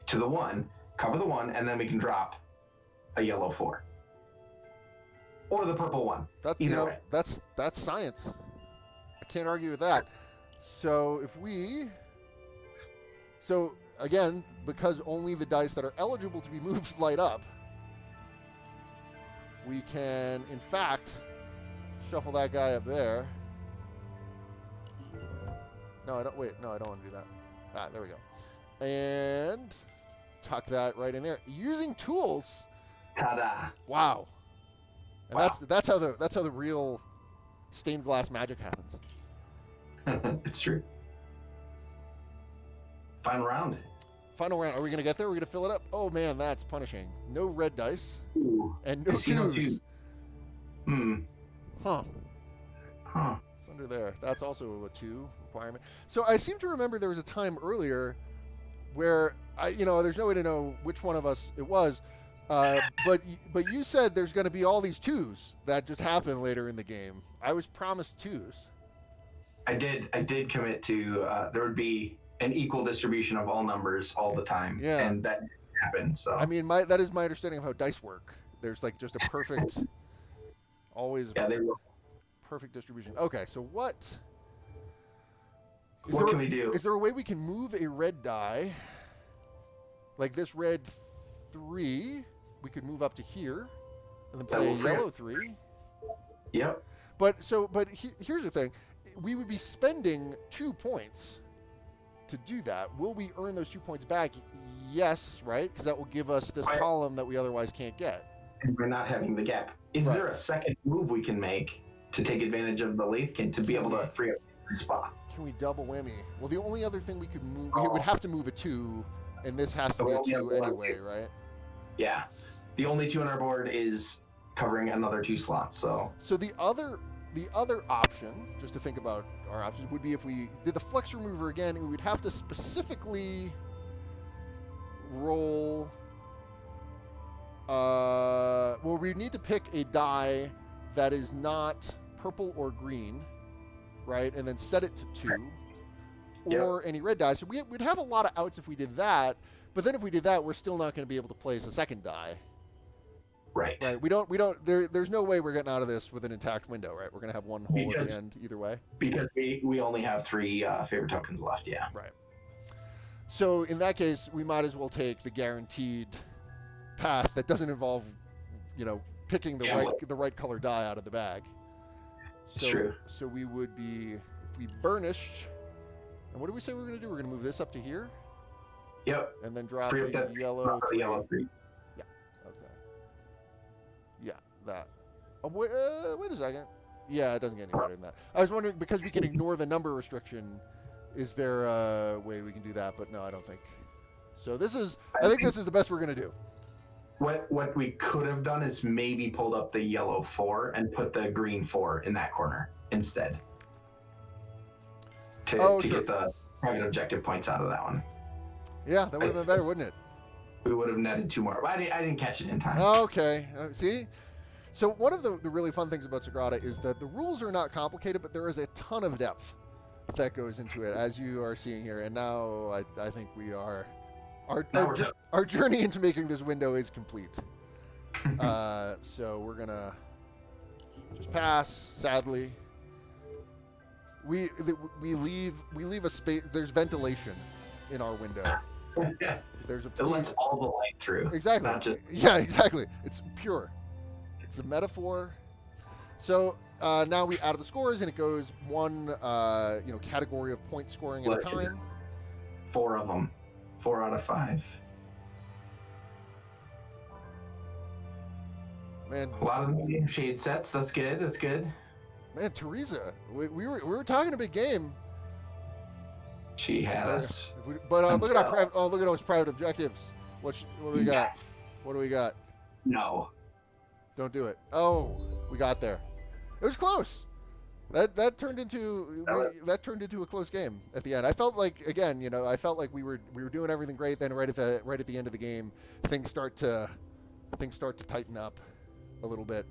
to the 1, cover the 1, and then we can drop a yellow 4 or the purple 1. That's science. I can't argue with that. So again, because only the dice that are eligible to be moved light up, we can in fact shuffle that guy up there. No, I don't want to do that. There we go. And tuck that right in there using tools. Ta-da! Wow. And that's how the real stained glass magic happens. It's true. Final round. Are we going to get there? We're going to fill it up? Oh, man, that's punishing. No red dice. Ooh. And no twos. Huh. It's under there. That's also a 2 requirement. So I seem to remember there was a time earlier where, there's no way to know which one of us it was, but you said there's going to be all these 2s that just happen later in the game. I was promised 2s. I did commit to there would be an equal distribution of all numbers all the time. Yeah. And that happened. So I mean, that is my understanding of how dice work. There's like just a perfect, always perfect distribution. Okay, so what can we do? Is there a way we can move a red die, like this red 3? We could move up to here, and then play a yellow 3. Yep. But here's the thing: we would be spending 2 points to do that. Will we earn those 2 points back? Yes, right? Because that will give us this column that we otherwise can't get. And we're not having the gap. Is there a second move we can make to take advantage of the Lathkin to be able to free up the spot? Can we double whammy? Well, the only other thing we could move, we would have to move a 2, and this has to be a 2 anyway, right? Yeah. The only 2 on our board is covering another 2 slots, so. So the other option, just to think about our options, would be if we did the flex remover again, we would have to specifically roll. Well, we need to pick a die that is not purple or green, right? And then set it to 2, or any red die. So we'd have a lot of outs if we did that. But then if we did that, we're still not going to be able to place a second die. Right. Right. There's no way we're getting out of this with an intact window, right? We're going to have one hole at the end either way. Because we only have 3 favor tokens left, yeah. Right. So in that case, we might as well take the guaranteed path that doesn't involve, picking the right color die out of the bag. It's true. So we would be, if we burnished, and what do we say we're going to do? We're going to move this up to here? Yep. And then drop the yellow 3. Yellow 3. Yeah. Okay. Yeah, that. Oh, wait a second. Yeah, it doesn't get any better than that. I was wondering, because we can ignore the number restriction, is there a way we can do that? But no, I don't think. So I think this is the best we're going to do. What we could have done is maybe pulled up the yellow 4 and put the green 4 in that corner instead. To get the private objective points out of that one. Yeah, that would have been better, wouldn't it? We would have netted 2 more. But I didn't catch it in time. Okay. See? So one of the really fun things about Sagrada is that the rules are not complicated, but there is a ton of depth that goes into it, as you are seeing here. And now I think we are... Our journey into making this window is complete. So we're going to just pass, sadly. We leave a space. There's ventilation in our window. There's a it lets all the light through. Exactly. Yeah, exactly. It's pure. It's a metaphor. So now we add the scores, and it goes one category of point scoring at a time. 4 of them. 4 out of 5. Man, a lot of medium shade sets. That's good. That's good. Man, Teresa, we were talking a big game. She had us. But look at those private objectives. What do we got? Yes. What do we got? No. Don't do it. Oh, we got there. It was close. That turned into a close game at the end. I felt like we were doing everything great. Then right at the end of the game, things start to tighten up a little bit.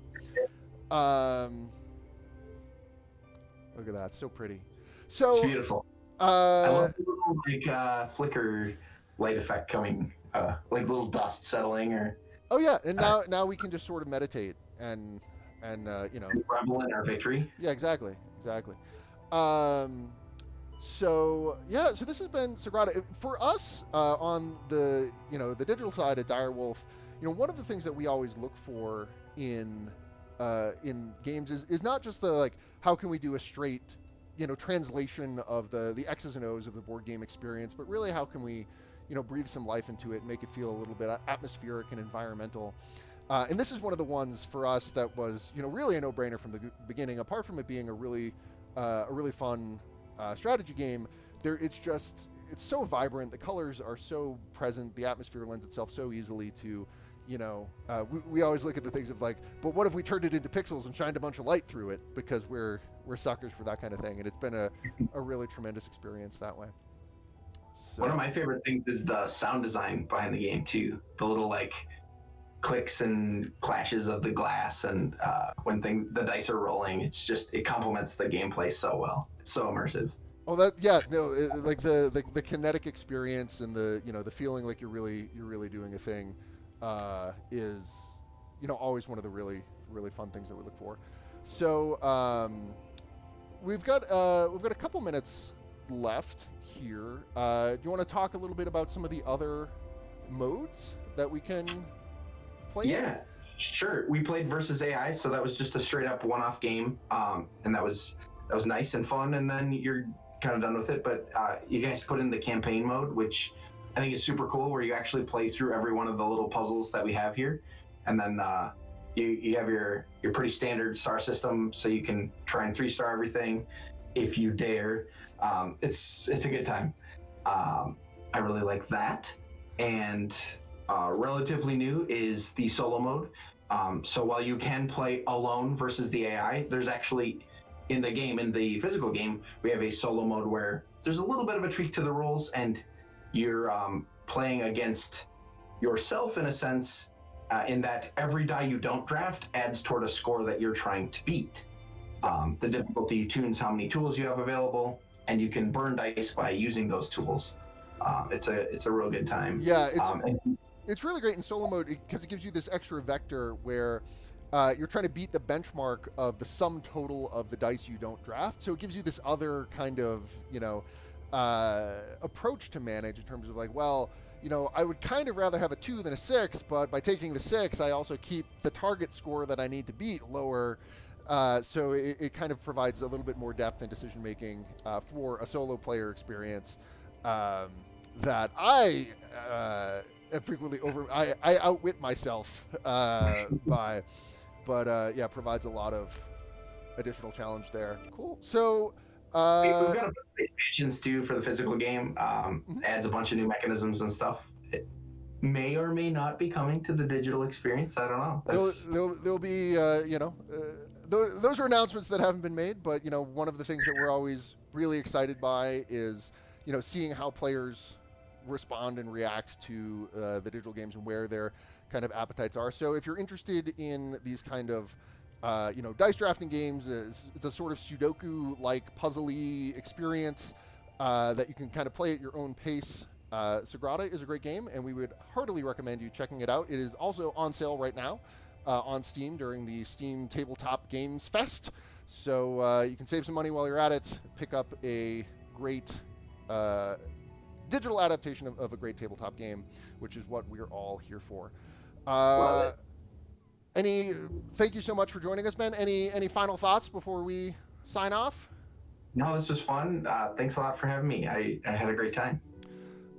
Look at that, it's so pretty. So it's beautiful. I love the little flicker light effect coming, like little dust settling or. Oh yeah, and now we can just sort of meditate and revel in our victory. Yeah, exactly. So this has been Sagrada for us on the the digital side at Direwolf. One of the things that we always look for in games is not just the how can we do a straight translation of the X's and O's of the board game experience, but really how can we breathe some life into it and make it feel a little bit atmospheric and environmental. And this is one of the ones for us that was, really a no-brainer from the beginning. Apart from it being a really fun strategy game, it's so vibrant. The colors are so present. The atmosphere lends itself so easily to, we always look at the things of but what if we turned it into pixels and shined a bunch of light through it? Because we're suckers for that kind of thing, and it's been a really tremendous experience that way. So. One of my favorite things is the sound design behind the game too. The little clicks and clashes of the glass, and when the dice are rolling, it complements the gameplay so well. It's so immersive. Oh, the kinetic experience and the feeling like you're really doing a thing is always one of the really fun things that we look for. So we've got a couple minutes left here. Do you want to talk a little bit about some of the other modes that we can play? Yeah. Sure. We played versus AI, so that was just a straight up one-off game, and that was nice and fun. And then you're kind of done with it. But you guys put in the campaign mode, which I think is super cool, where you actually play through every one of the little puzzles that we have here, and then you have your pretty standard star system, so you can try and 3-star everything if you dare. It's a good time. I really like that. And relatively new is the solo mode. So while you can play alone versus the AI, there's actually in the physical game, we have a solo mode where there's a little bit of a tweak to the rules, and you're playing against yourself in a sense, in that every die you don't draft adds toward a score that you're trying to beat. The difficulty tunes how many tools you have available, and you can burn dice by using those tools. It's a real good time. Yeah, it's really great in solo mode because it gives you this extra vector where you're trying to beat the benchmark of the sum total of the dice you don't draft. So it gives you this other kind of, approach to manage in terms of like, well, I would kind of rather have a 2 than a 6, but by taking the 6, I also keep the target score that I need to beat lower. So it kind of provides a little bit more depth in decision making for a solo player experience that I am frequently I outwit myself by, but yeah, provides a lot of additional challenge there. Cool. So we've got a bunch of expansions too for the physical game. Adds a bunch of new mechanisms and stuff. It may or may not be coming to the digital experience. I don't know. There'll be those are announcements that haven't been made, but one of the things that we're always really excited by is seeing how players respond and react to the digital games and where their kind of appetites are. So if you're interested in these kind of dice drafting games, it's a sort of Sudoku-like puzzly experience that you can kind of play at your own pace. Sagrada is a great game, and we would heartily recommend you checking it out. It is also on sale right now on Steam during the Steam Tabletop Games Fest. So you can save some money while you're at it, pick up a great digital adaptation of a great tabletop game, which is what we're all here for. Thank you so much for joining us, Ben. Any final thoughts before we sign off? No, this was fun. Thanks a lot for having me. I had a great time.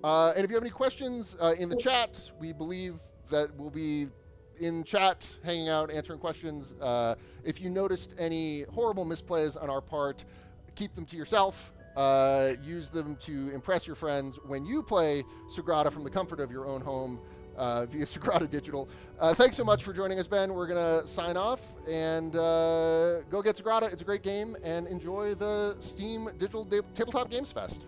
And if you have any questions in the chat, we believe that we'll be in chat, hanging out, answering questions. If you noticed any horrible misplays on our part, keep them to yourself. Use them to impress your friends when you play Sagrada from the comfort of your own home via Sagrada Digital. Thanks so much for joining us, Ben. We're going to sign off and go get Sagrada. It's a great game, and enjoy the Steam Digital Tabletop Games Fest.